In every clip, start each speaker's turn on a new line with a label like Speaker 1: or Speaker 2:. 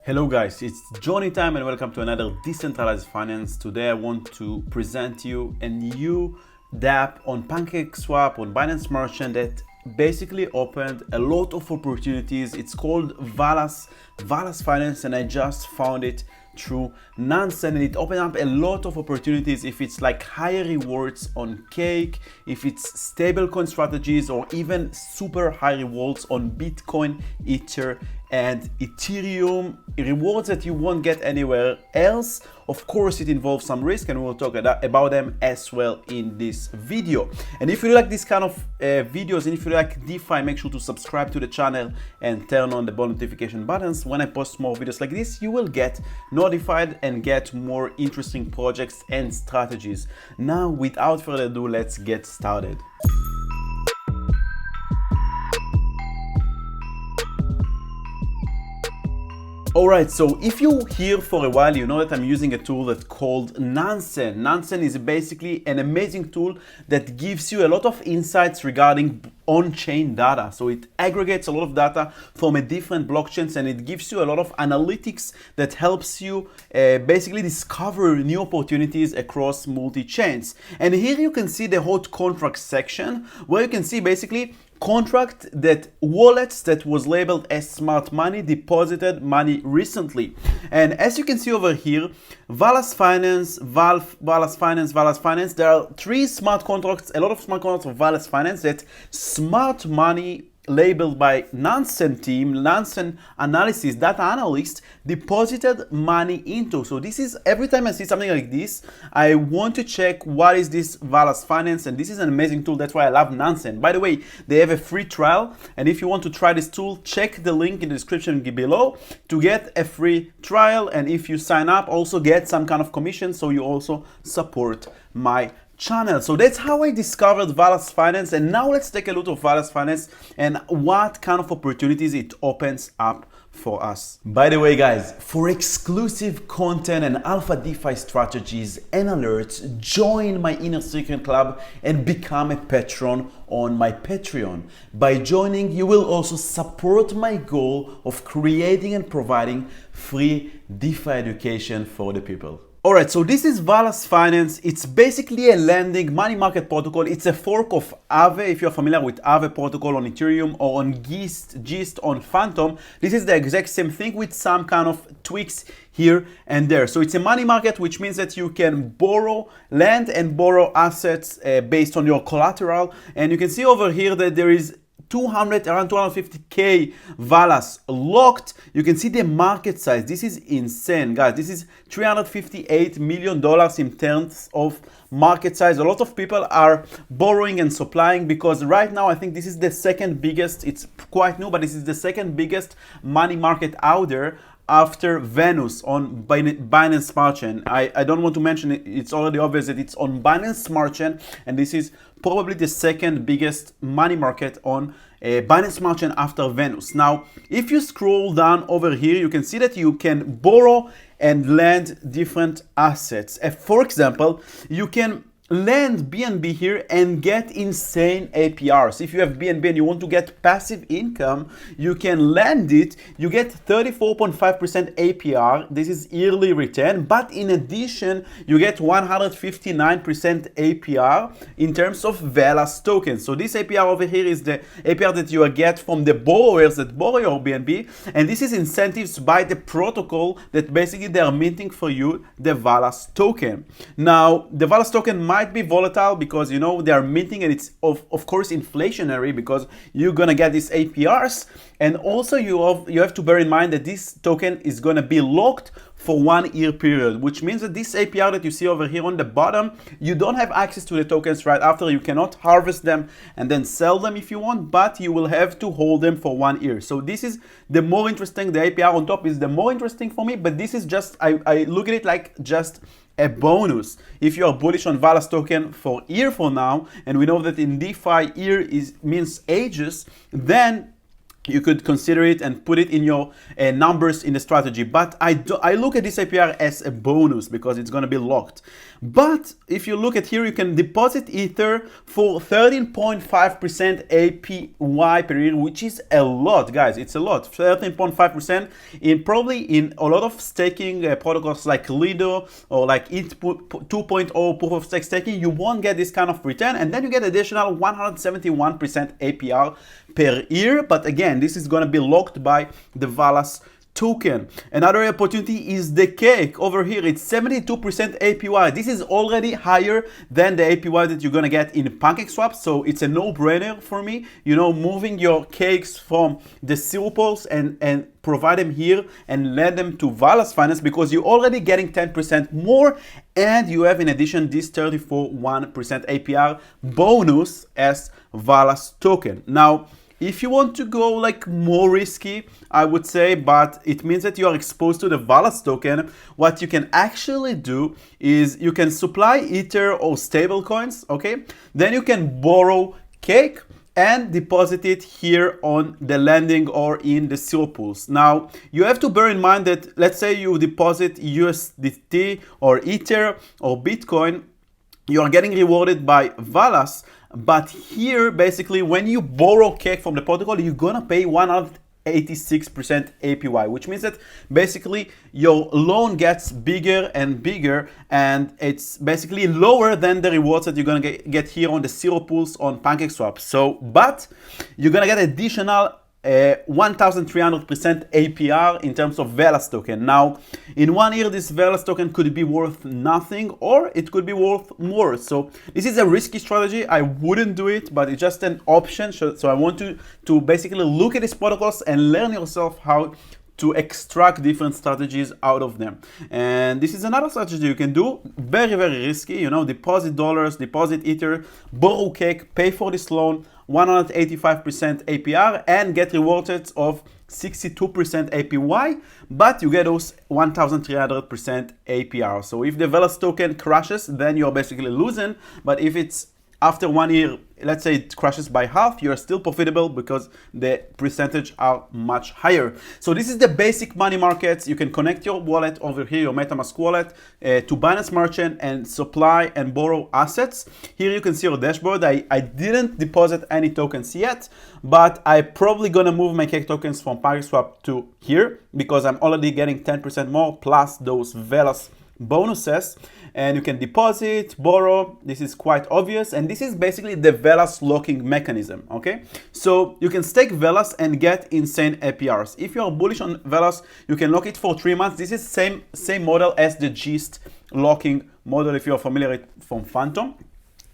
Speaker 1: Hello guys, it's Johnny time and welcome to another decentralized finance. Today I want to present you a new dApp on PancakeSwap on Binance Merchant that basically opened a lot of opportunities. It's called Valas Finance and I just found it through Nansen and it opened up a lot of opportunities if it's like higher rewards on Cake, if it's stablecoin strategies, or even super high rewards on Bitcoin, Ether and Ethereum, rewards that you won't get anywhere else. Of course, it involves some risk and we'll talk about them as well in this video. And if you like this kind of videos and if you like DeFi, make sure to subscribe to the channel and turn on the bell notification buttons. When I post more videos like this, you will get notified and get more interesting projects and strategies. Now, without further ado, let's get started. Alright, so if you're here for a while, you know that I'm using a tool that's called Nansen. Nansen is basically an amazing tool that gives you a lot of insights regarding on-chain data. So it aggregates a lot of data from a different blockchains and it gives you a lot of analytics that helps you basically discover new opportunities across multi-chains. And here you can see the hot contract section where you can see basically contract that wallets that was labeled as smart money deposited money recently. And as you can see over here, Valas Finance, Valas Finance, there are three smart contracts, a lot of smart contracts of Valas Finance that smart money labeled by Nansen team, Nansen analysis, data analyst, deposited money into. So this is, every time I see something like this, I want to check what is this Valas Finance, and this is an amazing tool. That's why I love Nansen. By the way, they have a free trial, and if you want to try this tool, check the link in the description below to get a free trial. And if you sign up, also get some kind of commission, so you also support my channel. So that's how I discovered Valas Finance, and now let's take a look at Valas Finance and what kind of opportunities it opens up for us. By the way guys, for exclusive content and alpha DeFi strategies and alerts, join my Inner Circle Club and become a patron on my Patreon. By joining, you will also support my goal of creating and providing free DeFi education for the people. Alright, so this is Valas Finance. It's basically a lending money market protocol. It's a fork of AAVE. If you're familiar with AAVE protocol on Ethereum or on Geist on Fantom, this is the exact same thing with some kind of tweaks here and there. So it's a money market, which means that you can borrow, lend and borrow assets based on your collateral. And you can see over here that there is around 250k Valas locked. You can see the market size. This is insane, guys. This is $358 million in terms of market size. A lot of people are borrowing and supplying because right now I think this is the second biggest, it's quite new, but this is the second biggest money market out there after Venus on Binance Smart Chain. I don't want to mention it, it's already obvious that it's on Binance Smart Chain, and this is probably the second biggest money market on Binance Smart Chain after Venus. Now, if you scroll down over here, you can see that you can borrow and lend different assets. For example, you can lend BNB here and get insane APRs. If you have BNB and you want to get passive income, you can lend it. You get 34.5% APR. This is yearly return, but in addition, you get 159% APR in terms of Valas tokens. So this APR over here is the APR that you get from the borrowers that borrow your BNB, and this is incentives by the protocol that basically they are minting for you the Valas token. Now, the Valas token might be volatile because you know they are minting and it's of course inflationary because you're gonna get these APRs, and also you have to bear in mind that this token is gonna be locked for 1 year period, which means that this APR that you see over here on the bottom, you don't have access to the tokens right after. You cannot harvest them and then sell them if you want, but you will have to hold them for 1 year. So this is the more interesting, the APR on top is the more interesting for me, but this is just, I look at it like just a bonus. If you are bullish on Valas token for year from now, and we know that in DeFi year means ages, then you could consider it and put it in your numbers in the strategy. But I look at this APR as a bonus because it's going to be locked. But if you look at here, you can deposit Ether for 13.5% APY per year, which is a lot, guys. It's a lot. 13.5% in probably in a lot of staking protocols like Lido or like ETH 2.0 proof of stake staking, you won't get this kind of return. And then you get additional 171% APR per year. But again, this is going to be locked by the Valas token. Another opportunity is the cake over here. It's 72% APY. This is already higher than the APY that you're gonna get in PancakeSwap, so it's a no-brainer for me. You know, moving your cakes from the Silpals and provide them here and lend them to Valas Finance, because you're already getting 10% more, and you have in addition this 34.1% APR bonus as Valas token. Now, if you want to go like more risky, I would say, but it means that you are exposed to the Valas token, what you can actually do is you can supply Ether or stable coins, okay? Then you can borrow cake and deposit it here on the lending or in the seal pools. Now, you have to bear in mind that let's say you deposit USDT or Ether or Bitcoin, you are getting rewarded by Valas. But here, basically, when you borrow cake from the protocol, you're gonna pay 186% APY, which means that basically your loan gets bigger and bigger, and it's basically lower than the rewards that you're gonna get here on the zero pools on PancakeSwap. So, but you're gonna get additional 1,300% APR in terms of Valas token. Now, in 1 year, this Valas token could be worth nothing, or it could be worth more. So this is a risky strategy. I wouldn't do it, but it's just an option. So I want to basically look at these protocols and learn yourself how to extract different strategies out of them. And this is another strategy you can do. Very, very risky. You know, deposit dollars, deposit Ether, borrow cake, pay for this loan, 185% APR, and get rewarded of 62% APY, but you get those 1,300% APR. So if the Valas token crashes, then you're basically losing. But if it's after 1 year, let's say it crashes by half, you're still profitable because the percentage are much higher. So this is the basic money markets. You can connect your wallet over here, your MetaMask wallet, to Binance Merchant and supply and borrow assets. Here you can see your dashboard. I didn't deposit any tokens yet, but I probably gonna move my cake tokens from PancakeSwap to here because I'm already getting 10% more plus those Valas bonuses. And you can deposit, borrow. This is quite obvious, and this is basically the Valas locking mechanism, okay? So you can stake Valas and get insane APRs. If you are bullish on Valas, you can lock it for 3 months. This is same model as the Geist locking model, if you're familiar with from Fantom.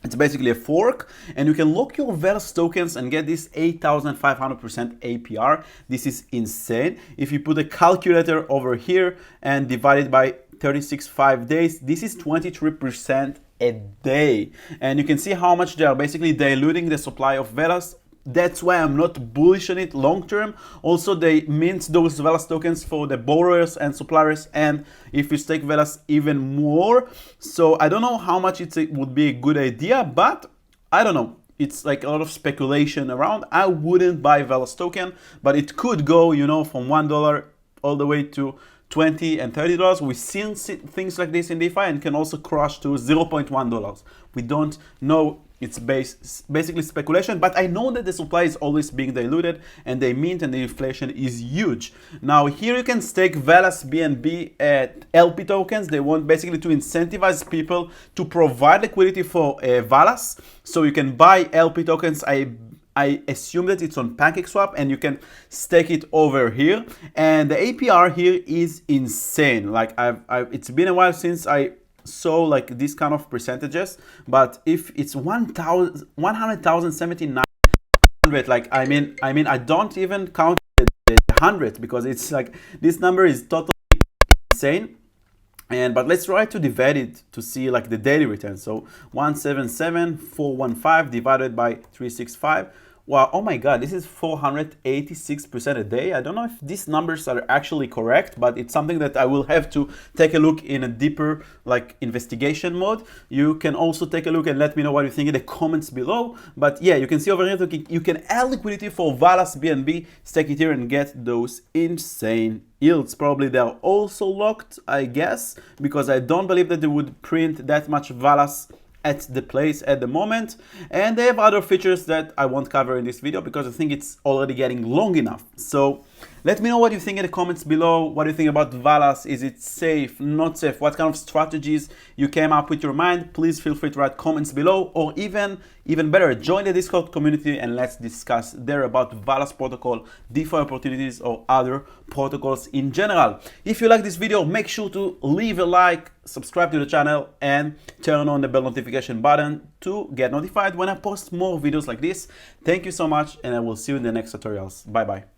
Speaker 1: It's basically a fork, and you can lock your Valas tokens and get this 8,500% APR. This is insane. If you put a calculator over here and divide it by 36.5 days, this is 23% a day. And you can see how much they are basically diluting the supply of Valas. That's why I'm not bullish on it long term. Also, they mint those Valas tokens for the borrowers and suppliers, and if you stake Valas, even more. So I don't know how much it would be a good idea, but I don't know. It's like a lot of speculation around. I wouldn't buy Valas token, but it could go, you know, from $1 all the way to $20 and $30. We've seen things like this in DeFi, and can also crash to $0.1. We don't know. It's basically speculation, but I know that the supply is always being diluted, and the mint and the inflation is huge. Now here you can stake Valas-BNB LP tokens. They want basically to incentivize people to provide liquidity for Valas, so you can buy LP tokens. I assume that it's on PancakeSwap, and you can stake it over here. And the APR here is insane. Like it's been a while since I saw like this kind of percentages, but if it's 100,079, like I mean I don't even count the 100, because it's like this number is totally insane. But let's try to divide it to see like the daily return. So 177,415 divided by 365, Wow, oh my God, this is 486% a day. I don't know if these numbers are actually correct, but it's something that I will have to take a look in a deeper like investigation mode. You can also take a look and let me know what you think in the comments below. But yeah, you can see over here that you can add liquidity for Valas-BNB, stake it here and get those insane yields. Probably they are also locked, I guess, because I don't believe that they would print that much Valas at the place at the moment, and they have other features that I won't cover in this video because I think it's already getting long enough. So let me know what you think in the comments below. What do you think about Valas? Is it safe, not safe? What kind of strategies you came up with your mind? Please feel free to write comments below, or even better, join the Discord community and let's discuss there about Valas protocol, DeFi opportunities, or other protocols in general. If you like this video, make sure to leave a like, subscribe to the channel, and turn on the bell notification button to get notified when I post more videos like this. Thank you so much, and I will see you in the next tutorials. Bye bye.